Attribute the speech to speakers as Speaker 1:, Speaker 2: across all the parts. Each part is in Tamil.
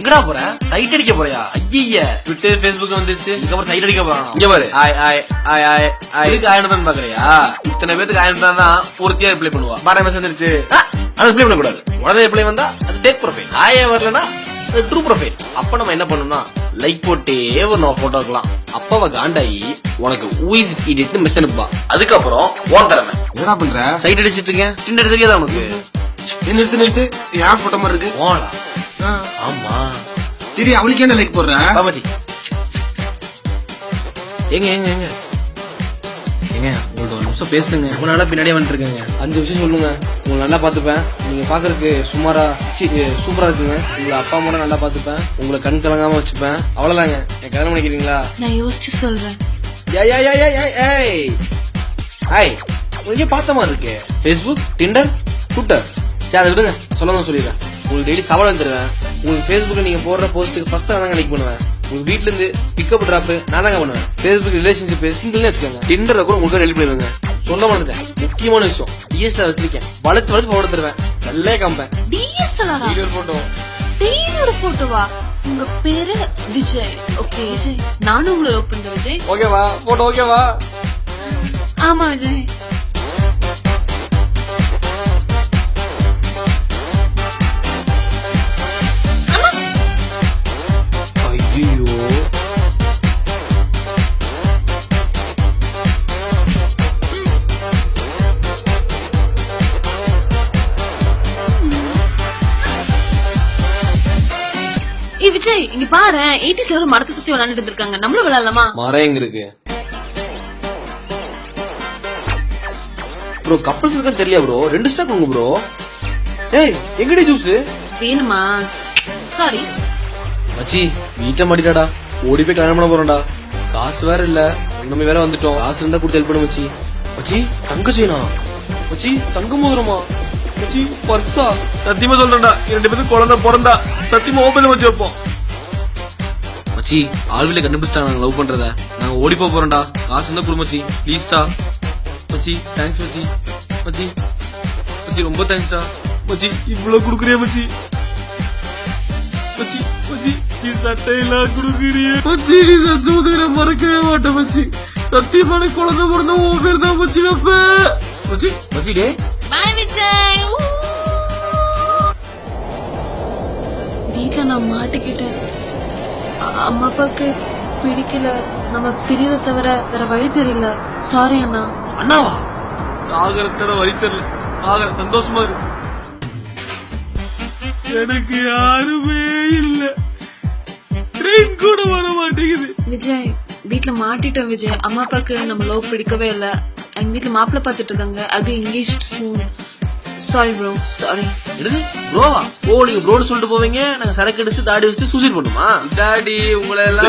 Speaker 1: எங்கடா போற? சைட் அடிக்க போறியா? ஐய
Speaker 2: ட்விட்டர் ஃபேஸ்புக் வந்துச்சு.
Speaker 1: இதுக்கப்புறம் சைட் அடிக்க போறான்.
Speaker 2: இங்க பாரு, இதுக்கு ஆயிரம் பாக்குறியா? இத்தனை பேருக்கு ஆயிரம் தான் பூர்த்தியா ரிப்ளை பண்ணுவா.
Speaker 1: பாரு மெசேஜ் வந்துருச்சு. அது ரிப்ளை பண்ண கூடாது. உடனே ரிப்ளை வந்தா அது டேக் ப்ரொஃபைல். ஆயே வரலனா ட்ரூ ப்ரொஃபைல். அப்ப நம்ம என்ன பண்ணணும்னா லைக் போட்டே வரணும் போட்டோக்கலாம். அப்ப காண்டாயி உனக்கு ஊயிஸ் இடிட்டு மெசேஜ் அனுப்புவா. அதுக்கப்புறம் ஓன் தரமே.
Speaker 3: என்னடா பண்ற?
Speaker 1: சைட் அடிச்சிட்டு இருக்கேன். டிண்டர் தெரியாதா உனக்கு?
Speaker 3: நிறுத்து யார் போட்ட மாதிரி இருக்கு?
Speaker 1: ஓடா. ஆமா
Speaker 3: சரி, அவளுக்கு என்ன லைக் போடுற?
Speaker 1: பாபாஜி எங்க எங்க எங்க எங்க உங்கள்ட்ட ஒரு நிமிஷம் பேசுங்க. உங்க நல்லா பின்னாடியே வந்துட்டு இருக்கேங்க. 5 விஷயம் சொல்லுங்க. உங்களை நல்லா பாத்துப்பேன். நீங்க பாக்குறதுக்கு சுமாரா சூப்பரா இருக்குங்க. உங்களை அப்பா அம்மா நல்லா பாத்துப்பேன். உங்களை கண் கலங்காம வச்சுப்பேன். அவ்வளவுதாங்க. என் கல்யாணம் பண்ணிக்கிறீங்களா?
Speaker 4: நான் யோசிச்சு சொல்றேன்.
Speaker 1: உங்களுக்கு பார்த்த மாதிரி இருக்கு. Facebook, Tinder, Twitter. சரி அதை விடுங்க. சொல்லணும் சொல்லிடுறேன். உங்களுக்கு டெய்லி சவால் தருவேன். உங்களுக்கு Facebookல நீங்க போடுற போஸ்ட்டுக்கு ஃபர்ஸ்ட் தாங்க லைக் பண்ணுவேன். உங்க வீட்ல இருந்து பிக்கப் டிராப் நான் தாங்க பண்ணுவேன். Facebook ரிலேஷன்ஷிப் சிங்கிள்னு வச்சுக்கோங்க. Tinderல கூட உங்களுக்கு ரெடி பண்ணிடுவேங்க. சொல்ல மாட்டேன். முக்கியமான விஷயம் DSLR வச்சிருக்கேன். வளைச்சு போட தருவேன். நல்லா காம்பேன்.
Speaker 4: DSLR
Speaker 1: video photo.
Speaker 4: டெய்லி ஒரு போட்டோவா? உங்க பேரு விஜய். ஓகே விஜய், நானும் உங்களை லவ் பண்றேன் விஜய்.
Speaker 1: ஓகேவா? போட்டோ ஓகேவா?
Speaker 4: ஆமா விஜய்.
Speaker 1: ஐயோ
Speaker 4: விஜய் இங்க பாரு, 80s ஒரு மரத்தை சுத்தி விளையாண்டுட்டு இருக்காங்க. நம்மளும் விளையாடலாமா?
Speaker 1: மரம் எங்க இருக்கு ப்ரோ? கப்பல்ஸ் இருக்கா தெரியல ப்ரோ. 2 ஸ்டாக் உங்க ப்ரோ. ஏய் எங்கடி ஜூஸ்
Speaker 4: வேணுமா? சாரி
Speaker 1: மச்சி, வீட்டை மாட்டிடாடா. ஓடி போய் கல்யாணம் பண்ண போறோம்டா. காசு வேற இல்ல. நம்ம வேற வந்துட்டோம். காசு இருந்தா கொடுத்து ஹெல்ப் பண்ணு மச்சி. மச்சி தங்க செய்யணா. மச்சி தங்க மோதிரமா? மச்சி பர்ஸா?
Speaker 2: சத்தியமா சொல்றேன்டா, 2 பேருக்கு குழந்தை பிறந்தா சத்தியமா ஓபன் வச்சு வைப்போம்.
Speaker 1: மச்சி ஆல்வில கண்டுபிடிச்சா நாங்க லவ் பண்றத. நாங்க ஓடி போறோம்டா. காசு இருந்தா கொடு மச்சி ப்ளீஸ்டா. மச்சி தேங்க்ஸ் மச்சி. மச்சி மச்சி ரொம்ப தேங்க்ஸ்டா.
Speaker 2: மச்சி இவ்வளவு குடுக்குறியா மச்சி? மச்சி மச்சி நீ சட்டையெல்லாம் குடுக்குறிய மச்சி. நீ சட்டை மறக்கவே மாட்டேன் மச்சி. சத்தியமான குழந்தை பிறந்த உன் பேர் தான் மச்சி வைப்ப. மச்சி மச்சி டே
Speaker 4: பை விஜய். வீட்டுல நான் மாட்டிக்கிட்டேன். அம்மா அப்பாக்கு பிடிக்கல. நம்ம பிரியற தவிர வேற வழி தெரியல. சாரி அண்ணா.
Speaker 1: அண்ணாவா?
Speaker 2: சாகரத்தோட வழி தெரியல. சாகர சந்தோஷமா இருக்கு. எனக்கு யாருமே இல்ல. ட்ரெயின் கூட வர மாட்டேங்குது.
Speaker 4: விஜய் வீட்டுல மாட்டிட்டோம் விஜய். அம்மா அப்பாக்கு நம்ம லவ் பிடிக்கவே இல்ல. எங்க வீட்டுல மாப்பிள்ள பாத்துட்டு இருக்காங்க. அது engaged soon. Sorry bro, sorry.
Speaker 1: என்னது ப்ரோவா? ஓ நீங்க ப்ரோன்னு சொல்லிட்டு போவீங்க, நாங்க சரக்கு அடிச்சு தாடி வச்சுட்டு சூசைட் பண்ணுமா?
Speaker 2: டாடி உங்களை எல்லாம்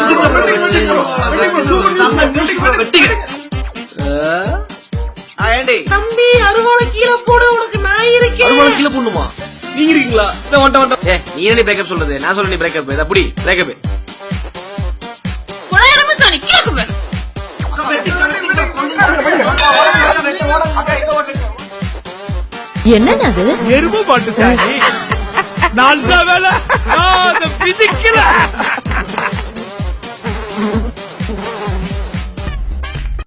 Speaker 4: தம்பி அருவாளை கீழே போடு, உனக்கு நான் இருக்கேன்.
Speaker 1: அருவாளை கீழே போடணுமா? நீங்க இருக்கீங்களா? நீ என்ன பிரேக்கப் சொல்றது? நான் சொல்ல நீ பிரேக்கப். இத புடி பிரேக்கப்.
Speaker 4: என்னது
Speaker 2: எருமை பாட்டு? 4 வேலை